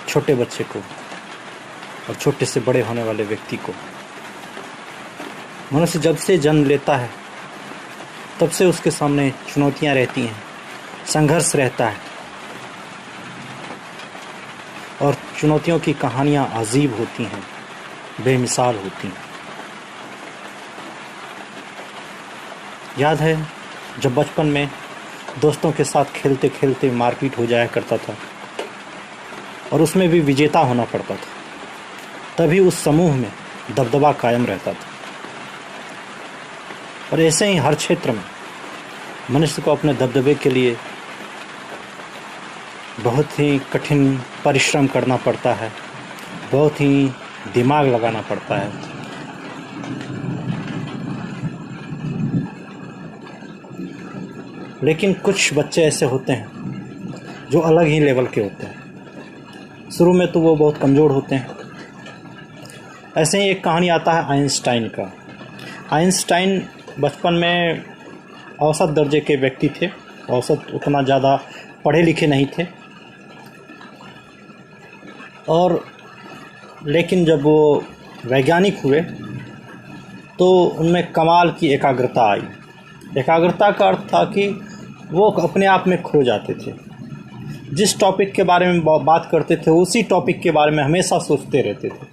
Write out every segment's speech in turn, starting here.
छोटे बच्चे को और छोटे से बड़े होने वाले व्यक्ति को। मनुष्य जब से जन्म लेता है तब से उसके सामने चुनौतियां रहती हैं, संघर्ष रहता है और चुनौतियों की कहानियां अजीब होती हैं, बेमिसाल होती हैं। याद है जब बचपन में दोस्तों के साथ खेलते खेलते मारपीट हो जाया करता था और उसमें भी विजेता होना पड़ता था, तभी उस समूह में दबदबा कायम रहता था। और ऐसे ही हर क्षेत्र में मनुष्य को अपने दबदबे के लिए बहुत ही कठिन परिश्रम करना पड़ता है, बहुत ही दिमाग लगाना पड़ता है। लेकिन कुछ बच्चे ऐसे होते हैं जो अलग ही लेवल के होते हैं। शुरू में तो वो बहुत कमज़ोर होते हैं। ऐसे ही एक कहानी आता है आइंस्टाइन का। आइंस्टाइन बचपन में औसत दर्जे के व्यक्ति थे, औसत उतना ज़्यादा पढ़े लिखे नहीं थे। और लेकिन जब वो वैज्ञानिक हुए तो उनमें कमाल की एकाग्रता आई। एकाग्रता का अर्थ था कि वो अपने आप में खो जाते थे। जिस टॉपिक के बारे में बात करते थे उसी टॉपिक के बारे में हमेशा सोचते रहते थे।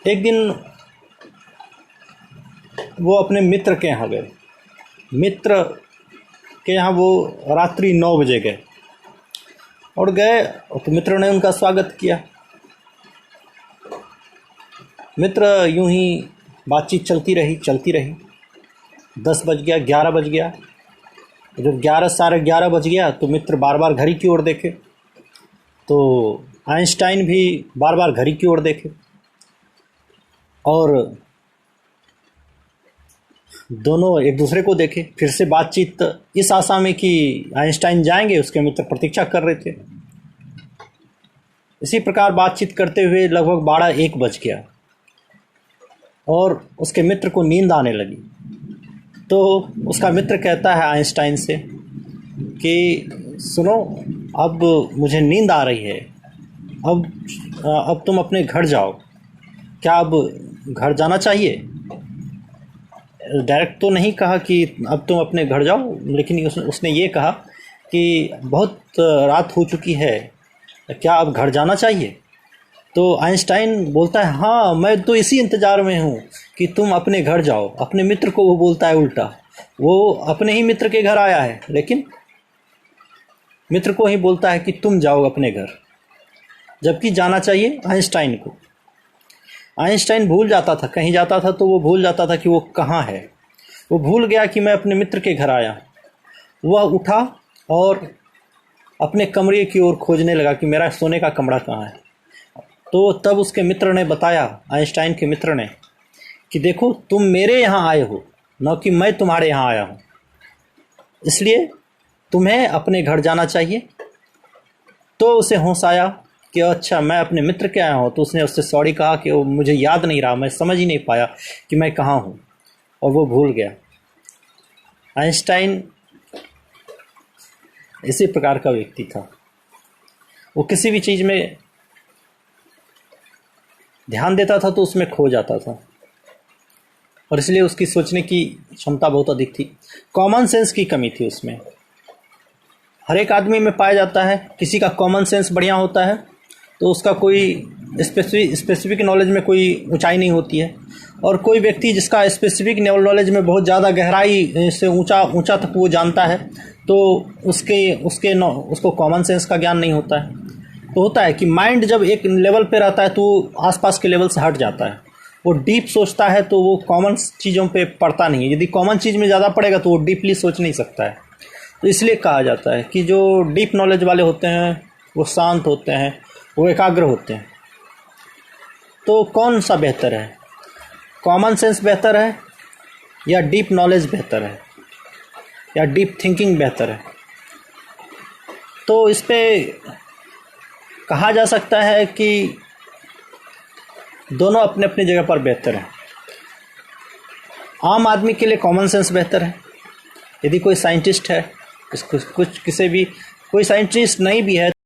एक दिन वो अपने मित्र के यहाँ गए। मित्र के यहाँ वो रात्रि 9 बजे गए और गए तो मित्र ने उनका स्वागत किया। मित्र यूं ही बातचीत चलती रही। 10 बज गया, 11 बज गया। जब 11 साढ़े 11 बज गया तो मित्र बार बार घड़ी की ओर देखे, तो आइंस्टाइन भी बार बार घड़ी की ओर देखे और दोनों एक दूसरे को देखे। फिर से बातचीत इस आशा में कि आइंस्टाइन जाएंगे, उसके मित्र प्रतीक्षा कर रहे थे। इसी प्रकार बातचीत करते हुए लगभग 12-1 बज गया और उसके मित्र को नींद आने लगी। तो उसका मित्र कहता है आइंस्टाइन से कि सुनो, अब मुझे नींद आ रही है, अब तुम अपने घर जाओ। क्या अब घर जाना चाहिए? डायरेक्ट तो नहीं कहा कि अब तुम अपने घर जाओ, लेकिन उसने ये कहा कि बहुत रात हो चुकी है, क्या अब घर जाना चाहिए? तो आइंस्टाइन बोलता है हाँ, मैं तो इसी इंतज़ार में हूँ कि तुम अपने घर जाओ। अपने मित्र को वो बोलता है उल्टा। वो अपने ही मित्र के घर आया है लेकिन मित्र को ही बोलता है कि तुम जाओ अपने घर, जबकि जाना चाहिए आइंस्टाइन को। आइंस्टाइन भूल जाता था, कहीं जाता था तो वो भूल जाता था कि वो कहाँ है। वो भूल गया कि मैं अपने मित्र के घर आया। वह उठा और अपने कमरे की ओर खोजने लगा कि मेरा सोने का कमरा कहाँ है। तो तब उसके मित्र ने बताया, आइंस्टाइन के मित्र ने, कि देखो तुम मेरे यहाँ आए हो, न कि मैं तुम्हारे यहाँ आया हूँ, इसलिए तुम्हें अपने घर जाना चाहिए। तो उसे होश आया कि अच्छा, मैं अपने मित्र के आया हूँ। तो उसने उससे सॉरी कहा कि वो मुझे याद नहीं रहा, मैं समझ ही नहीं पाया कि मैं कहाँ हूँ, और वो भूल गया। आइंस्टाइन इसी प्रकार का व्यक्ति था। वो किसी भी चीज़ में ध्यान देता था तो उसमें खो जाता था और इसलिए उसकी सोचने की क्षमता बहुत अधिक थी। कॉमन सेंस की कमी थी उसमें। हर एक आदमी में पाया जाता है, किसी का कॉमन सेंस बढ़िया होता है तो उसका कोई स्पेसिफिक नॉलेज में कोई ऊंचाई नहीं होती है, और कोई व्यक्ति जिसका स्पेसिफिक नॉलेज में बहुत ज़्यादा गहराई से ऊंचा तक वो जानता है तो उसको कॉमन सेंस का ज्ञान नहीं होता है। तो होता है कि माइंड जब एक लेवल पे रहता है तो आसपास के लेवल से हट जाता है। वो डीप सोचता है तो वो कॉमन चीज़ों पे पढ़ता नहीं है। यदि कॉमन चीज़ में ज़्यादा पढ़ेगा तो वो डीपली सोच नहीं सकता है। तो इसलिए कहा जाता है कि जो डीप नॉलेज वाले होते हैं वो शांत होते हैं, वो एकाग्र होते हैं। तो कौन सा बेहतर है, कॉमन सेंस बेहतर है या डीप नॉलेज बेहतर है या डीप थिंकिंग बेहतर है? तो इस पे कहा जा सकता है कि दोनों अपने अपनी जगह पर बेहतर हैं। आम आदमी के लिए कॉमन सेंस बेहतर है। यदि कोई साइंटिस्ट है, कोई साइंटिस्ट नहीं भी है